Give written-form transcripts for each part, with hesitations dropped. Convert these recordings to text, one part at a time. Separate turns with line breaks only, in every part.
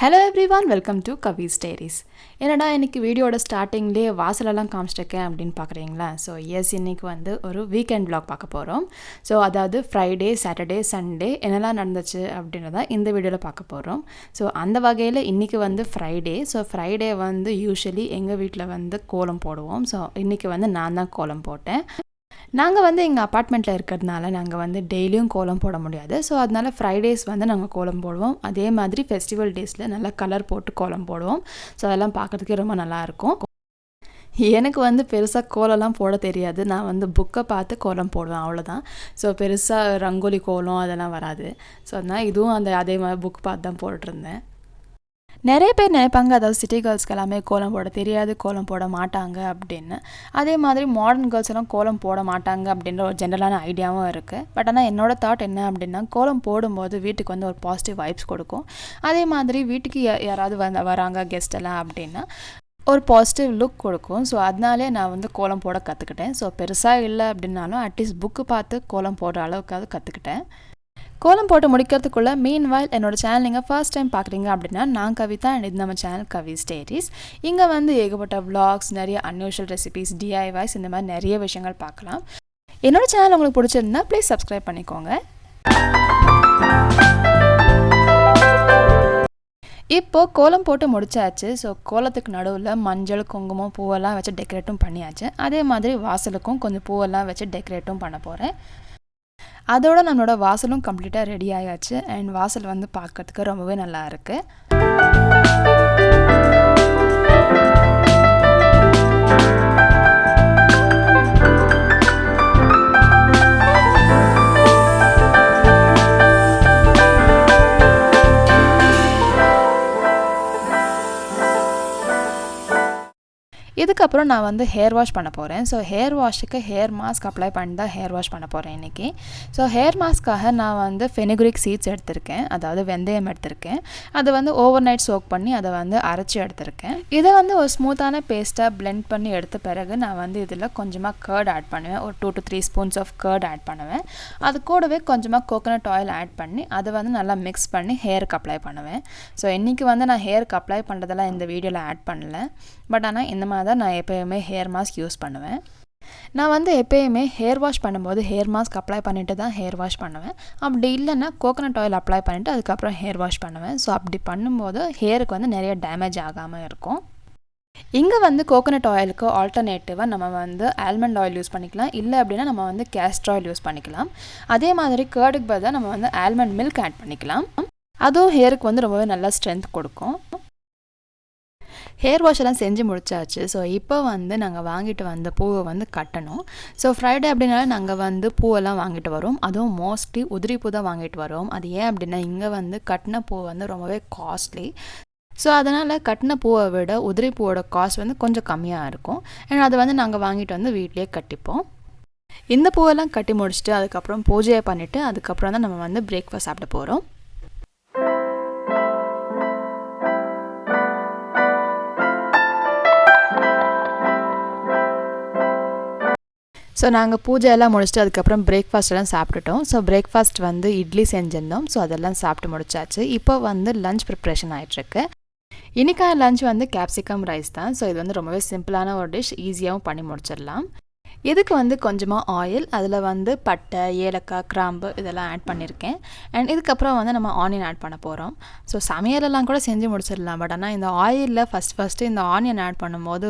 Hello everyone, welcome to Kavi's Diaries. என்னடா இன்னைக்கு வீடியோட ஸ்டார்டிங்லேயே வாசலெல்லாம் காமிச்சிருக்கேன் அப்படின்னு பார்க்குறீங்களா? ஸோ எஸ், இன்னைக்கு வந்து ஒரு வீக்கெண்ட் vlog பார்க்க போகிறோம். ஸோ அதாவது ஃப்ரைடே, சாட்டர்டே, சண்டே என்னெல்லாம் நடந்துச்சு அப்படின்றத இந்த வீடியோவில் பார்க்க போகிறோம். ஸோ அந்த வகையில் இன்றைக்கி வந்து ஃப்ரைடே. ஸோ ஃப்ரைடே வந்து யூஸ்வலி எங்கள் வீட்டில் வந்து கோலம் போடுவோம். ஸோ இன்றைக்கி வந்து நான் தான் கோலம் போட்டேன். நாங்கள் வந்து எங்கள் அப்பார்ட்மெண்ட்டில் இருக்கிறதுனால நாங்கள் வந்து டெய்லியும் கோலம் போட முடியாது. ஸோ அதனால் ஃப்ரைடேஸ் வந்து நாங்கள் கோலம் போடுவோம். அதே மாதிரி ஃபெஸ்டிவல் டேஸில் நல்லா கலர் போட்டு கோலம் போடுவோம். ஸோ அதெல்லாம் பார்க்குறதுக்கே ரொம்ப நல்லாயிருக்கும். எனக்கு வந்து பெருசாக கோலம்லாம் போட தெரியாது. நான் வந்து புக்கை பார்த்து கோலம் போடுவேன், அவ்வளோதான். ஸோ பெருசாக ரங்கோலி கோலம் அதெல்லாம் வராது. ஸோ அதனால் இதுவும் அதே மாதிரி புக் பார்த்து தான் போட்டுருந்தேன். நிறைய பேர் நினைப்பாங்க, அதாவது சிட்டி கேர்ள்ஸ்க்கு எல்லாமே கோலம் போட தெரியாது, கோலம் போட மாட்டாங்க அப்படின்னு. அதே மாதிரி மாடர்ன் கேர்ள்ஸ் எல்லாம் கோலம் போட மாட்டாங்க அப்படின்ற ஒரு ஜென்ரலான ஐடியாவும் இருக்குது. பட் ஆனால் என்னோட தாட் என்ன அப்படின்னா, கோலம் போடும்போது வீட்டுக்கு வந்து ஒரு பாசிட்டிவ் வைப்ஸ் கொடுக்கும். அதே மாதிரி வீட்டுக்கு யாராவது வராங்க கெஸ்ட் எல்லாம் அப்படின்னா ஒரு பாசிட்டிவ் லுக் கொடுக்கும். ஸோ அதனாலே நான் வந்து கோலம் போட கற்றுக்கிட்டேன். ஸோ பெருசாக இல்லை அப்படின்னாலும் அட்லீஸ்ட் புக்கு பார்த்து கோலம் போடுற அளவுக்காவது கற்றுக்கிட்டேன். கோலம் போட்டு முடிக்கிறதுக்குள்ளே மீன்வைல் என்னோட சேனல் நீங்கள் ஃபர்ஸ்ட் டைம் பார்க்குறீங்க அப்படின்னா, நான் கவிதா அண்ட் இது நம்ம சேனல் கவிஸ் டைரிஸ். இங்கே வந்து ஏகப்பட்ட vlogs, நிறைய அன்யூஷுவல் ரெசிபீஸ், DIYs இந்த மாதிரி நிறைய விஷயங்கள் பார்க்கலாம். என்னோட சேனல் உங்களுக்கு பிடிச்சிருந்தா ப்ளீஸ் சப்ஸ்கிரைப் பண்ணிக்கோங்க. இப்போது கோலம் போட்டு முடிச்சாச்சு. ஸோ கோலத்துக்கு நடுவில் மஞ்சள், குங்குமம், பூவெல்லாம் வச்சு டெக்கரேட்டும் பண்ணியாச்சு. அதே மாதிரி வாசலுக்கும் கொஞ்சம் பூவெல்லாம் வச்சு டெக்கரேட்டும் பண்ண போகிறேன். அதோட நம்மளோட வாசலும் கம்ப்ளீட்டாக ரெடி ஆயாச்சு. அண்ட் வாசல் வந்து பார்க்கறதுக்கு ரொம்பவே நல்லா இருக்குது. இதுக்கப்புறம் நான் வந்து ஹேர் வாஷ் பண்ண போகிறேன். ஸோ ஹேர் வாஷுக்கு ஹேர் மாஸ்க் அப்ளை பண்ணி தான் ஹேர் வாஷ் பண்ண போகிறேன் இன்றைக்கி. ஸோ ஹேர் மாஸ்க்காக நான் வந்து ஃபெனிகுரிக் சீட்ஸ் எடுத்திருக்கேன், அதாவது வெந்தயம் எடுத்திருக்கேன். அதை வந்து ஓவர் நைட் சோக் பண்ணி அதை வந்து அரைச்சி எடுத்திருக்கேன். இதை வந்து ஒரு ஸ்மூத்தான பேஸ்ட்டாக பிளெண்ட் பண்ணி எடுத்த பிறகு நான் வந்து இதில் கொஞ்சமாக கர்ட் ஆட் பண்ணுவேன். ஒரு 2 to 3 spoons of curd add பண்ணுவேன். அது கூடவே கொஞ்சமாக கோகோனட் ஆயில் ஆட் பண்ணி அதை வந்து நல்லா மிக்ஸ் பண்ணி ஹேருக்கு அப்ளை பண்ணுவேன். ஸோ இன்றைக்கி வந்து நான் ஹேருக்கு அப்ளை பண்ணுறதெல்லாம் இந்த வீடியோவில் ஆட் பண்ணல. பட் ஆனால் இந்த மாதிரி தான் நான் எப்போயுமே ஹேர் மாஸ்க் யூஸ் பண்ணுவேன். நான் வந்து எப்போயுமே ஹேர் வாஷ் பண்ணும்போது ஹேர் மாஸ்க் அப்ளை பண்ணிவிட்டு தான் ஹேர் வாஷ் பண்ணுவேன். அப்படி இல்லைன்னா கோகோனட் ஆயில் அப்ளை பண்ணிவிட்டு அதுக்கப்புறம் ஹேர் வாஷ் பண்ணுவேன். ஸோ அப்படி பண்ணும்போது ஹேருக்கு வந்து நிறைய டேமேஜ் ஆகாமல் இருக்கும். இங்கே வந்து கோகோனட் ஆயிலுக்கு ஆல்டர்னேட்டிவாக நம்ம வந்து ஆல்மண்ட் ஆயில் யூஸ் பண்ணிக்கலாம். இல்லை அப்படின்னா நம்ம வந்து கேஸ்டர் ஆயில் யூஸ் பண்ணிக்கலாம். அதே மாதிரி கர்டுக்கு பதிலாக நம்ம வந்து ஆல்மண்ட் மில்க் ஆட் பண்ணிக்கலாம். அதுவும் ஹேருக்கு வந்து ரொம்பவே நல்லா ஸ்ட்ரென்த் கொடுக்கும். ஹேர் வாஷ் எல்லாம் செஞ்சு முடிச்சாச்சு. ஸோ இப்போ வந்து நாங்கள் வாங்கிட்டு வந்த பூவை வந்து கட்டணும். ஸோ ஃப்ரைடே அப்படின்னால நாங்கள் வந்து பூவெல்லாம் வாங்கிட்டு வரோம். அதுவும் மோஸ்ட்லி உதிரி பூ தான் வாங்கிட்டு வரோம். அது ஏன் அப்படின்னா இங்கே வந்து கட்டின பூ வந்து ரொம்பவே காஸ்ட்லி. ஸோ அதனால் கட்டின பூவை விட உதிரி பூவோட காஸ்ட் வந்து கொஞ்சம் கம்மியாக இருக்கும். ஏன்னா அதை வந்து நாங்கள் வாங்கிட்டு வந்து வீட்லேயே கட்டிப்போம். இந்த பூவெல்லாம் கட்டி முடிச்சுட்டு அதுக்கப்புறம் பூஜையை பண்ணிவிட்டு அதுக்கப்புறம் தான் நம்ம வந்து பிரேக்ஃபாஸ்ட் சாப்பிட போகிறோம். ஸோ நாங்கள் பூஜையெல்லாம் முடிச்சுட்டு அதுக்கப்புறம் பிரேக்ஃபாஸ்ட் எல்லாம் சாப்பிட்டுட்டோம். ஸோ பிரேக்ஃபாஸ்ட் வந்து இட்லி செஞ்சிருந்தோம். ஸோ அதெல்லாம் சாப்பிட்டு முடிச்சாச்சு. இப்போ வந்து லஞ்ச் ப்ரிப்ரேஷன் ஆகிட்டுருக்கு. இன்றைக்கான லஞ்ச் வந்து கேப்சிகம் ரைஸ் தான். ஸோ இது வந்து ரொம்பவே சிம்பிளான ஒரு டிஷ், ஈஸியாகவும் பண்ணி முடிச்சிடலாம். இதுக்கு வந்து கொஞ்சமாக ஆயில், அதில் வந்து பட்டை, ஏலக்காய், கிராம்பு இதெல்லாம் ஆட் பண்ணியிருக்கேன். அண்ட் இதுக்கப்புறம் வந்து நம்ம ஆனியன் ஆட் பண்ண போகிறோம். ஸோ சமையலெல்லாம் கூட செஞ்சு முடிச்சிடலாம். பட் ஆனால் இந்த ஆயிலில் ஃபஸ்ட்டு இந்த ஆனியன் ஆட் பண்ணும்போது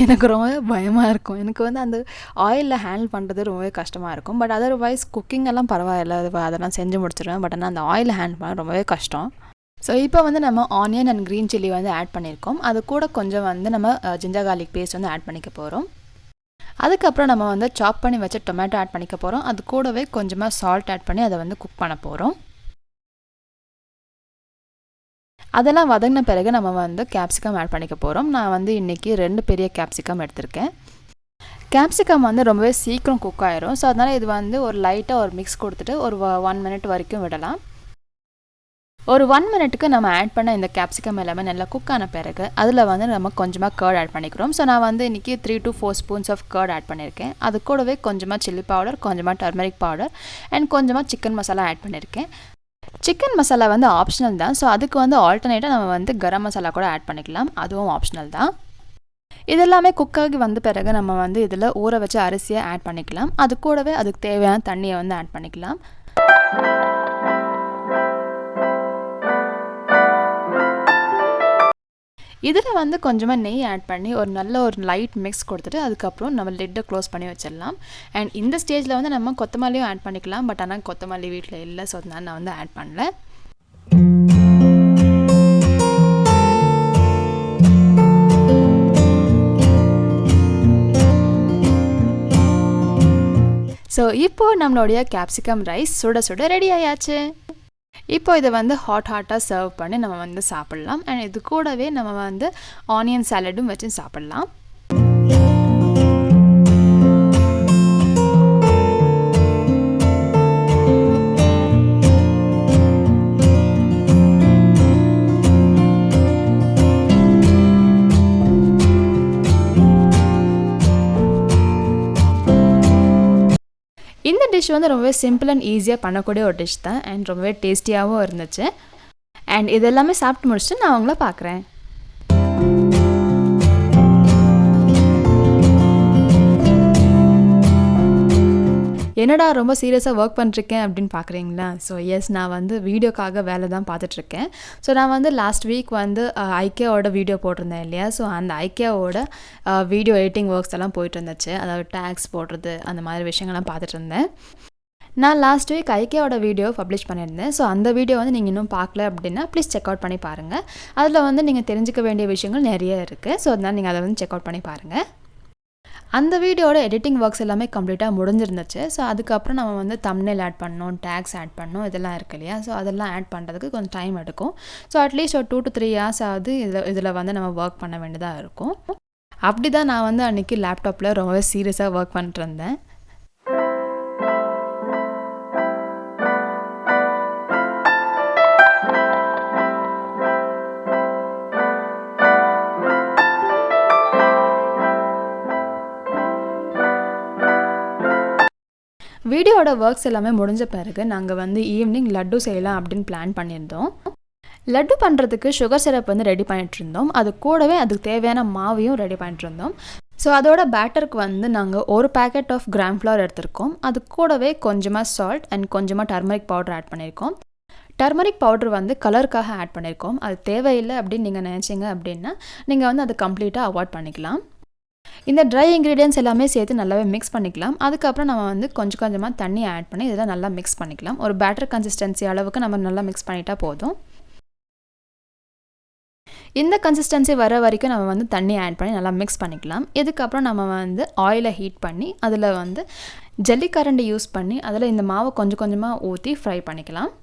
எனக்கு ரொம்பவே பயமாக இருக்கும். எனக்கு வந்து அந்த ஆயிலில் ஹேண்டில் பண்ணுறது ரொம்பவே கஷ்டமாக இருக்கும். பட் அதர்வைஸ் குக்கிங் எல்லாம் பரவாயில்ல, அதெல்லாம் செஞ்சு முடிச்சிடுவேன். பட் ஆனால் அந்த ஆயிலில் ஹேண்டில் பண்ண ரொம்பவே கஷ்டம். ஸோ இப்போ வந்து நம்ம ஆனியன் அண்ட் க்ரீன் சில்லி வந்து ஆட் பண்ணியிருக்கோம். அது கூட கொஞ்சம் வந்து நம்ம ஜிஞ்சர் கார்லிக் பேஸ்ட் வந்து ஆட் பண்ணிக்க போகிறோம். அதுக்கப்புறம் நம்ம வந்து சாப் பண்ணி வச்ச டொமேட்டோ ஆட் பண்ணிக்க போகிறோம். அது கூடவே கொஞ்சமாக சால்ட் ஆட் பண்ணி அதை வந்து குக் பண்ண போகிறோம். அதெல்லாம் வதங்கின பிறகு நம்ம வந்து கேப்சிகம் ஆட் பண்ணிக்க போகிறோம். நான் வந்து இன்றைக்கி 2 பெரிய கேப்சிகம் எடுத்திருக்கேன். கேப்சிகம் வந்து ரொம்பவே சீக்கிரம் குக் ஆயிரும். ஸோ அதனால் இது வந்து ஒரு லைட்டாக ஒரு மிக்ஸ் கொடுத்துட்டு ஒரு 1 minute வரைக்கும் விடலாம். ஒரு 1 மினிட்டுக்கு நம்ம ஆட் பண்ண இந்த கேப்சிகம் எல்லாமே நல்லா குக் ஆன பிறகு அதில் வந்து நம்ம கொஞ்சமாக கர்ட் ஆட் பண்ணிக்கிறோம். ஸோ நான் வந்து இன்றைக்கி 3 to 4 spoons of curd add பண்ணியிருக்கேன். அது கூடவே கொஞ்சமாக சில்லி பவுடர், கொஞ்சமாக டர்மரிக் பவுடர் அண்ட் கொஞ்சமாக சிக்கன் மசாலா ஆட் பண்ணியிருக்கேன். சிக்கன் மசாலா வந்து ஆப்ஷனல் தான். ஸோ அதுக்கு வந்து ஆல்டர்னேட்டாக நம்ம வந்து கரம் மசாலா கூட ஆட் பண்ணிக்கலாம். அதுவும் ஆப்ஷனல் தான். இதெல்லாமே குக்காகி வந்த பிறகு நம்ம வந்து இதில் ஊற வச்ச அரிசியை ஆட் பண்ணிக்கலாம். அது கூடவே அதுக்கு தேவையான தண்ணியை வந்து ஆட் பண்ணிக்கலாம். இதில் வந்து கொஞ்சமாக நெய் ஆட் பண்ணி நல்ல ஒரு லைட் மிக்ஸ் கொடுத்துட்டு அதுக்கப்புறம் நம்ம லிட்டை க்ளோஸ் பண்ணி வச்சிடலாம். அண்ட் இந்த ஸ்டேஜில் வந்து நம்ம கொத்தமல்லியும் ஆட் பண்ணிக்கலாம். பட் ஆனால் கொத்தமல்லி வீட்டில் இல்லை, ஸோ அதனால நான் வந்து ஆட் பண்ணல. ஸோ இப்போது நம்மளுடைய கேப்சிகம் ரைஸ் சுட சுட ரெடி ஆயாச்சு. இப்போ இதை வந்து ஹாட்டாக சர்வ் பண்ணி நம்ம வந்து சாப்பிட்லாம். அண்ட் இது கூடவே நம்ம வந்து ஆனியன் சாலடும் வச்சு சாப்பிட்லாம். இந்த டிஷ் வந்து ரொம்பவே சிம்பிள் அண்ட் ஈஸியாக பண்ணக்கூடிய ஒரு டிஷ் தான். அண்ட் ரொம்பவே டேஸ்டியாகவும் இருந்துச்சு. அண்ட் இதெல்லாமே சாப்பிட்டு முடிச்சுட்டு நான் உங்களை பார்க்குறேன். என்னடா ரொம்ப சீரியஸாக ஒர்க் பண்ணிருக்கேன் அப்படின்னு பார்க்குறீங்களா? ஸோ எஸ், நான் வந்து வீடியோக்காக வேலை தான் பார்த்துட்ருக்கேன். ஸோ நான் வந்து லாஸ்ட் வீக் வந்து ஐக்கியாவோட வீடியோ போட்டிருந்தேன் இல்லையா? ஸோ அந்த ஐக்கியாவோட வீடியோ எடிட்டிங் ஒர்க்ஸ் எல்லாம் போயிட்டு இருந்துச்சு. அதாவது டேக்ஸ் போடுறது அந்த மாதிரி விஷயங்கள்லாம் பார்த்துட்டு இருந்தேன். நான் லாஸ்ட் வீக் ஐக்கியாவோட வீடியோ பப்ளிஷ் பண்ணியிருந்தேன். ஸோ அந்த வீடியோ வந்து நீங்கள் இன்னும் பார்க்கல அப்படின்னா ப்ளீஸ் செக் அவுட் பண்ணி பாருங்கள். அதில் வந்து நீங்கள் தெரிஞ்சிக்க வேண்டிய விஷயங்கள் நிறைய இருக்குது. ஸோ அதனால் நீங்கள் அதை வந்து செக் அவுட் பண்ணி பாருங்கள். அந்த வீடியோட எடிட்டிங் ஒர்க்ஸ் எல்லாமே கம்ப்ளீட்டாக முடிஞ்சிருந்துச்சு. ஸோ அதுக்கப்புறம் நம்ம வந்து தம்ப்நெயில் ஆட் பண்ணணும், டேக்ஸ் ஆட் பண்ணணும், இதெல்லாம் இருக்கு இல்லையா? ஸோ அதெல்லாம் ஆட் பண்ணுறதுக்கு கொஞ்சம் டைம் எடுக்கும். ஸோ அட்லீஸ்ட் ஒரு 2 to 3 hours ஆகுது இதில் வந்து நம்ம ஒர்க் பண்ண வேண்டியதாக இருக்கும். அப்படி தான் நான் வந்து அன்றைக்கி லேப்டாப்பில் ரொம்பவே சீரியஸாக ஒர்க் பண்ணிட்டு இருந்தேன். வீடியோட ஒர்க்ஸ் எல்லாமே முடிஞ்ச பிறகு நாங்கள் வந்து ஈவினிங் லட்டு செய்யலாம் அப்படின்னு பிளான் பண்ணியிருந்தோம். லட்டு பண்ணுறதுக்கு சுகர் சிரப் வந்து ரெடி பண்ணிட்டு இருந்தோம். அது கூடவே அதுக்கு தேவையான மாவையும் ரெடி பண்ணிட்டு இருந்தோம். ஸோ அதோட பேட்டருக்கு வந்து நாங்கள் ஒரு பேக்கெட் ஆஃப் கிராம் ஃப்ளவர் எடுத்திருக்கோம். அது கூடவே கொஞ்சமாக சால்ட் அண்ட் கொஞ்சமாக டர்மரிக் பவுடர் ஆட் பண்ணியிருக்கோம். டர்மரிக் பவுடர் வந்து கலருக்காக ஆட் பண்ணியிருக்கோம். அது தேவையில்லை அப்படின்னு நீங்கள் நினச்சிங்க அப்படின்னா நீங்கள் வந்து அதை கம்ப்ளீட்டாக அவாய்ட் பண்ணிக்கலாம். இந்த ட்ரை இன்க்ரீடியன்ட்ஸ் எல்லாமே சேர்த்து நல்லாவே மிக்ஸ் பண்ணிக்கலாம். அதுக்கப்புறம் நம்ம வந்து கொஞ்சம் கொஞ்சமாக தண்ணி ஆட் பண்ணி இதெல்லாம் நல்லா மிக்ஸ் பண்ணிக்கலாம். ஒரு பேட்டர் கன்சிஸ்டன்சி அளவுக்கு நம்ம நல்லா மிக்ஸ் பண்ணிட்டா போதும். இந்த கன்சிஸ்டன்சி வர வரைக்கும் நம்ம வந்து தண்ணி ஆட் பண்ணி நல்லா மிக்ஸ் பண்ணிக்கலாம். இதுக்கப்புறம் நம்ம வந்து ஆயிலை ஹீட் பண்ணி அதில் வந்து ஜல்லிக்கரண்டி யூஸ் பண்ணி அதில் இந்த மாவை கொஞ்சம் கொஞ்சமாக ஊற்றி ஃப்ரை பண்ணிக்கலாம்.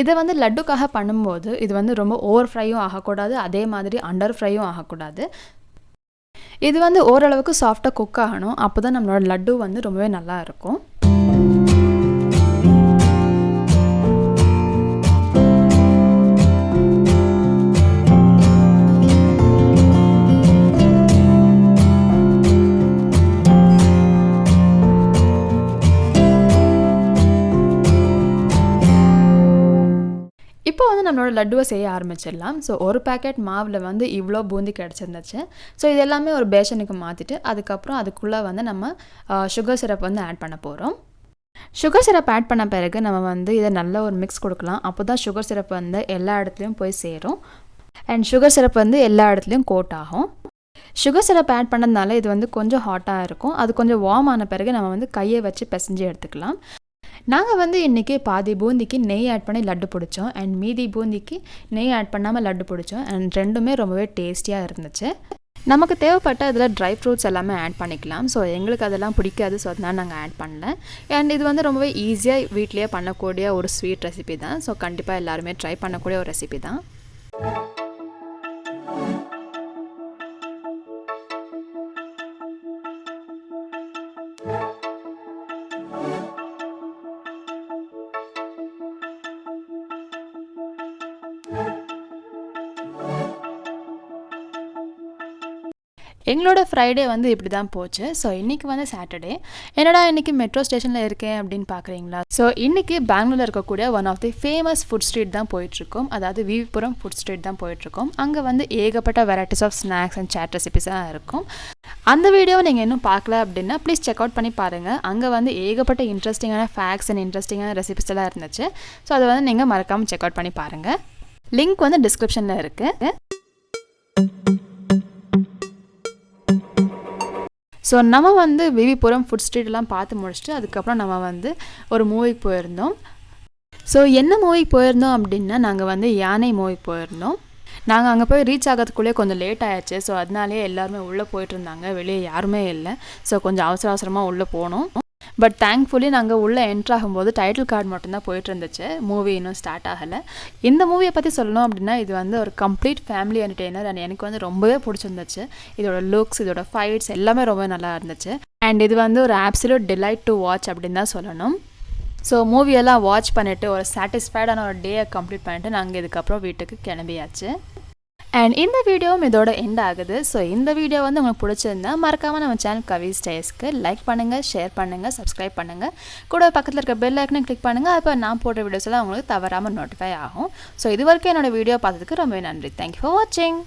இதை வந்து லட்டுக்காக பண்ணும்போது இது வந்து ரொம்ப ஓவர் ஃப்ரையும் ஆகக்கூடாது, அதே மாதிரி அண்டர் ஃப்ரையும் ஆகக்கூடாது. இது வந்து ஓரளவுக்கு சாஃப்டாக குக் ஆகணும். அப்போ தான் நம்மளோட லட்டு வந்து ரொம்பவே நல்லா இருக்கும். இப்போ வந்து நம்மளோட லட்டுவை செய்ய ஆரம்பிச்சிடலாம். ஸோ ஒரு பேக்கெட் மாவில் வந்து இவ்வளோ பூந்தி கிடச்சிருந்துச்சு. ஸோ இது எல்லாமே ஒரு பேஷனுக்கு மாற்றிட்டு அதுக்கப்புறம் அதுக்குள்ளே வந்து நம்ம சுகர் சிரப் வந்து ஆட் பண்ண போகிறோம். சுகர் சிரப் ஆட் பண்ண பிறகு நம்ம வந்து இதை நல்ல ஒரு மிக்ஸ் கொடுக்கலாம். அப்போ தான் சுகர் சிரப் வந்து எல்லா இடத்துலையும் போய் சேரும் அண்ட் சுகர் சிரப் வந்து எல்லா இடத்துலையும் கோட் ஆகும். சுகர் சிரப் ஆட் பண்ணதுனால இது வந்து கொஞ்சம் ஹாட்டாக இருக்கும். அது கொஞ்சம் வார்ம் ஆன பிறகு நம்ம வந்து கையை வச்சு பிசைஞ்சு எடுத்துக்கலாம். நாங்கள் வந்து இன்றைக்கி பாதி பூந்திக்கு நெய் ஆட் பண்ணி லட்டு பிடிச்சோம் அண்ட் மீதி பூந்திக்கு நெய் ஆட் பண்ணாமல் லட்டு பிடிச்சோம். அண்ட் ரெண்டுமே ரொம்பவே டேஸ்டியாக இருந்துச்சு. நமக்கு தேவைப்பட்ட இதில் ட்ரை ஃப்ரூட்ஸ் எல்லாமே ஆட் பண்ணிக்கலாம். ஸோ எங்களுக்கு அதெல்லாம் பிடிக்காது, ஸோ அதனால் நாங்கள் ஆட் பண்ணல. அண்ட் இது வந்து ரொம்பவே ஈஸியாக வீட்லேயே பண்ணக்கூடிய ஒரு ஸ்வீட் ரெசிபி தான். ஸோ கண்டிப்பாக எல்லாருமே ட்ரை பண்ணக்கூடிய ஒரு ரெசிபி தான். எங்களோட ஃப்ரைடே வந்து இப்படி தான் போச்சு. ஸோ இன்றைக்கி வந்து சாட்டர்டே. என்னடா இன்றைக்கி மெட்ரோ ஸ்டேஷனில் இருக்கேன் அப்படின்னு பார்க்குறீங்களா? ஸோ இன்றைக்கி பெங்களூரில் இருக்கக்கூடிய one of the famous food street தான் போயிட்டுருக்கோம். அதாவது விவிபுரம் ஃபுட் ஸ்ட்ரீட் தான் போயிட்டுருக்கோம். அங்கே வந்து ஏகப்பட்ட varieties of snacks and chaat ரெசிபிஸாக இருக்கும். அந்த வீடியோவை நீங்கள் இன்னும் பார்க்கல அப்படின்னா ப்ளீஸ் செக் அவுட் பண்ணி பாருங்கள். அங்கே வந்து ஏகப்பட்ட இன்ட்ரெஸ்டிங்கான ஃபேக்ட்ஸ் அண்ட் இன்ட்ரெஸ்டிங்கான ரெசிபிஸ் எல்லாம் இருந்துச்சு. ஸோ அதை வந்து நீங்கள் மறக்காமல் செக் அவுட் பண்ணி பாருங்கள். லிங்க் வந்து டிஸ்கிரிப்ஷனில் இருக்குது. ஸோ நம்ம வந்து விவிபுரம் ஃபுட் ஸ்ட்ரீட்லாம் பார்த்து முடிச்சுட்டு அதுக்கப்புறம் நம்ம வந்து ஒரு மூவிக்கு போயிருந்தோம். ஸோ என்ன மூவிக்கு போயிருந்தோம் அப்படின்னா நாங்கள் வந்து யானை மூவிக்கு போயிருந்தோம். நாங்கள் அங்கே போய் ரீச் ஆகிறதுக்குள்ளே கொஞ்சம் லேட் ஆகிடுச்சு. ஸோ அதனாலே எல்லாருமே உள்ளே போயிட்டு இருந்தாங்க. வெளியே யாருமே இல்லை. ஸோ கொஞ்சம் அவசரமாக உள்ளே போனோம். பட் தேங்க்ஃபுல்லி நாங்கள் உள்ளே என்ட்ரு ஆகும்போது டைட்டில் கார்டு மட்டும்தான் போயிட்டு இருந்துச்சு. மூவி இன்னும் ஸ்டார்ட் ஆகலை. இந்த மூவியை பற்றி சொல்லணும் அப்படின்னா இது வந்து ஒரு கம்ப்ளீட் ஃபேமிலி என்டர்டெய்னர். அண்ட் எனக்கு வந்து ரொம்பவே பிடிச்சிருந்துச்சு. இதோட லுக்ஸ், இதோட ஃபைட்ஸ் எல்லாமே ரொம்ப நல்லா இருந்துச்சு. அண்ட் இது வந்து ஒரு ஆப்சல்யூட் டிலைட் டு வாட்ச் அப்படின்னு தான் சொல்லணும். ஸோ மூவியெல்லாம் வாட்ச் பண்ணிவிட்டு ஒரு சாட்டிஸ்ஃபைடான ஒரு டேயை கம்ப்ளீட் பண்ணிவிட்டு நாங்கள் இதுக்கப்புறம் வீட்டுக்கு கிளம்பியாச்சு. அண்ட் இந்த வீடியோவும் இதோட எண்ட் ஆகுது. ஸோ இந்த வீடியோ வந்து உங்களுக்கு பிடிச்சிருந்தா மறக்காமல் நம்ம சேனல் கவி ஸ்டைல்ஸ்க்கு லைக் பண்ணுங்கள், ஷேர் பண்ணுங்கள், சப்ஸ்கிரைப் பண்ணுங்கள். கூட பக்கத்தில் இருக்க பெல் ஐக்கனை கிளிக் பண்ணுங்கள். அப்போ நான் போடுற வீடியோஸ் எல்லாம் உங்களுக்கு தவறாமல் நோட்டிஃபை ஆகும். ஸோ இது வரைக்கும் என்னோடய வீடியோ பார்த்ததுக்கு ரொம்ப நன்றி. தேங்க்யூ ஃபார் வாட்சிங்.